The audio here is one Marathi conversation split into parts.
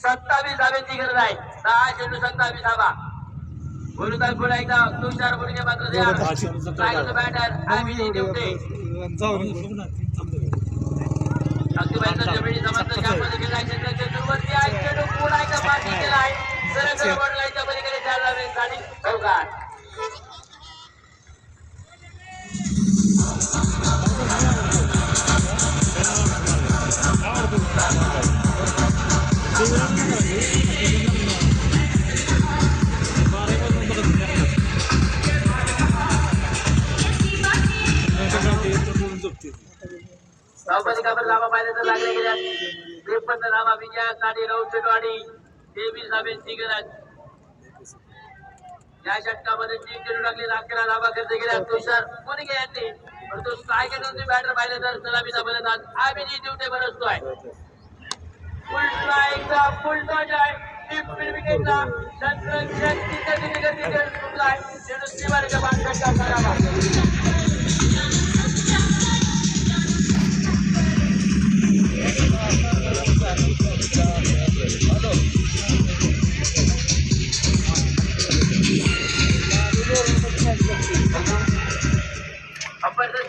27 धाब्यांची गरज आहे. 10 चेंडू 27 धाबा. गुरुदास पुन्हा एकदा तुषार मुलगे मात्र द्या बॅटर अभिजित देवटे अगदीबाईंचा जमिनी समर्थन काममध्ये केला आहे. सुरुवाती आहे चेंडू पुन्हा एकदा पासिंग केला आहे. सरळ बॉर्डरलाईनच्या पलीकडे 4 धाब्यांसाठी चौकार. धावपलिकावर धावा पाहिजे तर लागले गेल्या 53 धावा विजयासाठी 9 चेंडू आणि 23 धाब्यांची गरज. या षटकामध्ये 3 चेंडू लागले. 11 धावा खर्च केल्या तुषार मुलगे यांनी. परंतु स्ट्रायकरचे बॅटर पाहिले तर सलामीचा फलंदाज अभिजित देवटे बरसतोय. पुन्हा एकदा फुल टॉच आहे. टिप्पणी विकेटला शतरंजीचा निर्गती सुटलाय. चेंडू सीमारेषा बांधण्याचा करावा.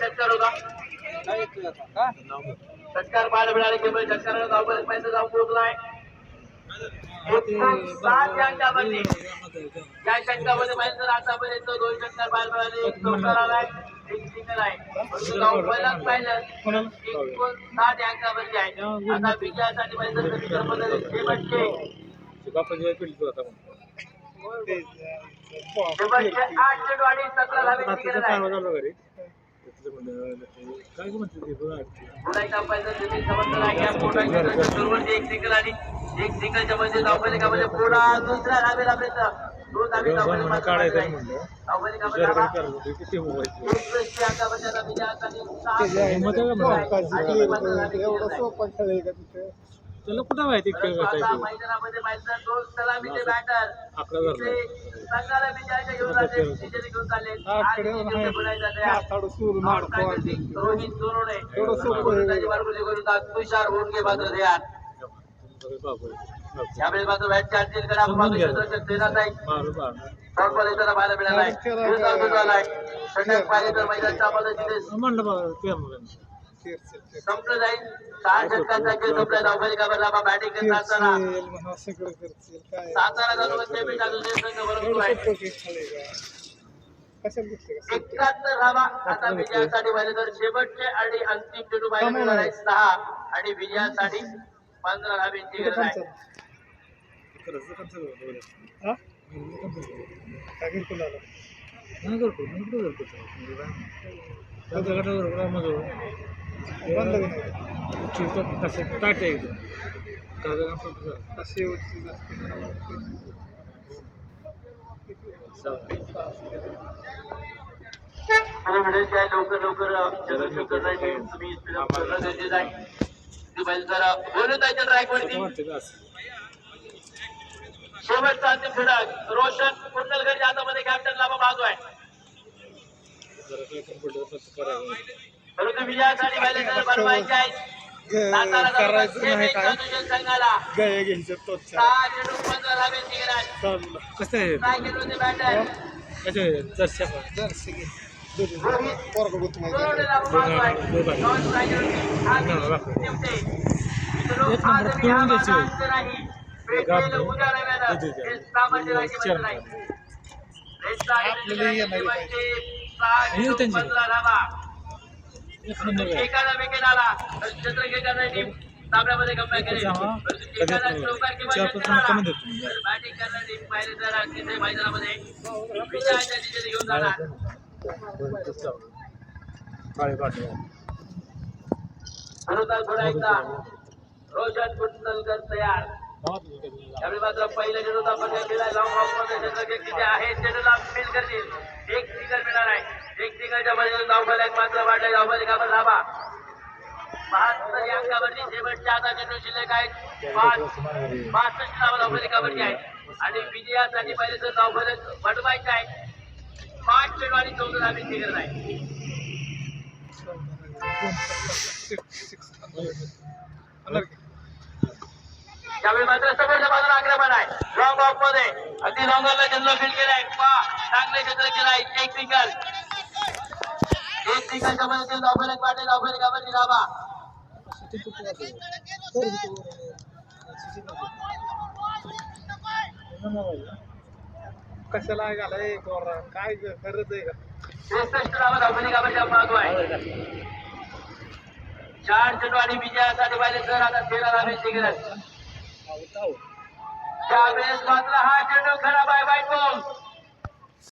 षटकार होता षटकार पाहायला मिळाले. केवळ षटकाराला धावपल पर्यंत जाऊन पोहोचलाय. 7 अंकावरती या षटकामध्ये पाहिजे तर आतापर्यंत 2 षटकार पाहायला मिळाले. 1 चौकार आलाय, 1 सिंगल आहे. धावपलक पाहिलं 59 अंकावरती आहे. आता विजयासाठी पाहिजे तर शेवटचे 8 चेंडू आणि 17 धाब्यांची गरज आहे. सुरुवाती 1 सिंगल आणि 1 सिंगलच्या मध्ये धावपलिकामध्ये पुन्हा दुसऱ्या धाबेला प्रयत्न. 2 धाबे धावपलिकामध्ये त्याला कुठं माहिती मैदानामध्ये पाहिजे 2 सलामीचे बॅटर संघाला विजयाच्या योजनाचे घेऊन चालले. रोहित सोनवणे तुषार होऊन मात्र तयार. यावेळी मात्र बॅट चार्जिंग करा पाहायला मिळाला आहे. षटक पाहिले तर मैदानच्या संपलं जाईल. 6 षटकांचा खेळ संपला. धावपलिकावर धावा बॅटिंग करत असताना सातारा संघ बरोबर 71 धावा. आता विजयासाठी पाहिले तर शेवटचे आणि अंतिम चेंडू पाहायला मिळणार आहे 6 आणि विजयासाठी 15 धाब्यांची गरज आहे. लवकर बोलत आहे ट्रॅक वरती. शेवटचा अंतिम षटक रोशन कुंडलगडच्या हातामध्ये कॅप्टन लाभा बाजू आहे. परंतु विजयासाठी पाहिले तर बनवायचे आहे. संघाला 6 चेंडू 15 धाब्यांची गरज. कसं आहे एखादा विकेट आला चंद्रशेखर टीम ताब्यामध्ये कमबॅक करेल. बॅटिंग करणारी टीम पाहिजे तर तिथे मैदानामध्ये विजयाच्या दिशेने घेऊन जाणार. पुन्हा एकदा रोशन कुंडलकर तयार. त्यावेळी मात्र पहिल्या चेंडूचा पल्ला केला. लॉंग ऑफ मध्ये चंद्रशेखर आहे. चेंडूला फील करतील. 1 सिंगल मिळणार आहे. 1 सिंगलच्या मध्ये धावफलक मात्र वाढले. धावफलकावर धावा 72 अंकावरती शेवटच्या आता चेंडू शिल्लक आहेत. 62 धावा धावफलकावरती आहे आणि विजयासाठी पाहिजे तर धावफलक वाढवायचे आहे. 5 चेंडू आणि 14 धाब्यांची गरज आहे. त्यावेळी मात्र समोरच्या बाजूला आक्रमण आहे. लॉंग ऑफ मध्ये अगदी लॉंगरला चंद्र फील्ड केलाय. चांगले क्षेत्र केलाय. एक सिंगलच्या मदतीने धावफलक पाटील धावफलकावरती धावा. कशाला घालाय काय करत आहे का? 63 धावा धावफलकावरती पाहतो आहे. 4 चेंडू आणि विजयासाठी पाहिजे सर आता 13 धावांची गरज. त्यावेळेस मात्र हा चेंडू खराब आहे. वाईट बॉल.